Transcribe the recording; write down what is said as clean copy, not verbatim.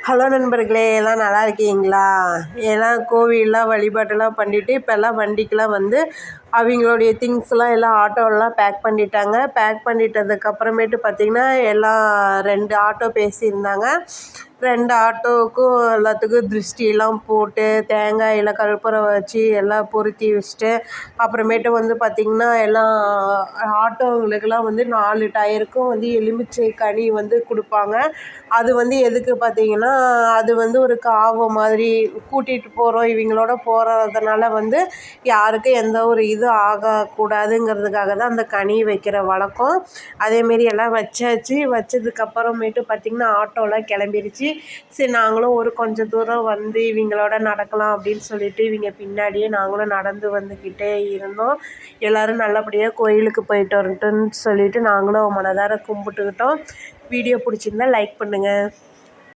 Hello நண்பர்களே, எல்லாம் நல்லா இருக்கீங்களா? எல்லாம் கோவில்லாம் வழிபாட்டெல்லாம் பண்ணிவிட்டு இப்போல்லாம் வண்டிக்கெலாம் வந்து அவங்களுடைய திங்ஸ்லாம் எல்லாம் ஆட்டோலாம் பேக் பண்ணிட்டாங்க. பேக் பண்ணிட்டதுக்கப்புறமேட்டு பார்த்திங்கன்னா எல்லாம் 2 ஆட்டோ பேசியிருந்தாங்க. 2 ஆட்டோவுக்கும் எல்லாத்துக்கும் திருஷ்டியெல்லாம் போட்டு தேங்காயில் கற்பூரம் வச்சு எல்லாம் பொருத்தி வச்சுட்டு அப்புறமேட்டு வந்து பார்த்திங்கன்னா எல்லாம் ஆட்டோங்களுக்கெல்லாம் வந்து 4 டயருக்கும் வந்து எலுமிச்சை கனி வந்து கொடுப்பாங்க. அது வந்து எதுக்கு பார்த்திங்கன்னா, அது வந்து ஒரு காவ மாதிரி கூட்டிகிட்டு போகிறோம் இவங்களோட போகிறதுனால வந்து யாருக்கும் எந்த ஒரு இது ஆகக்கூடாதுங்கிறதுக்காக தான் அந்த கனி வைக்கிற வழக்கம். அதேமாரி எல்லாம் வச்சாச்சு. வச்சதுக்கப்புறமேட்டு பார்த்திங்கன்னா ஆட்டோலாம் கிளம்பிருச்சு. சரி நாங்களும் ஒரு கொஞ்சம் தூரம் வந்து இவங்களோட நடக்கலாம் அப்படின்னு சொல்லிட்டு இவங்க பின்னாடியே நாங்களும் நடந்து வந்துக்கிட்டே இருந்தோம். எல்லோரும் நல்லபடியாக கோயிலுக்கு போயிட்டு வரட்டும்னு சொல்லிவிட்டு நாங்களும் மனதார கும்பிட்டுக்கிட்டோம். வீடியோ பிடிச்சிருந்தா லைக் பண்ணுங்கள்.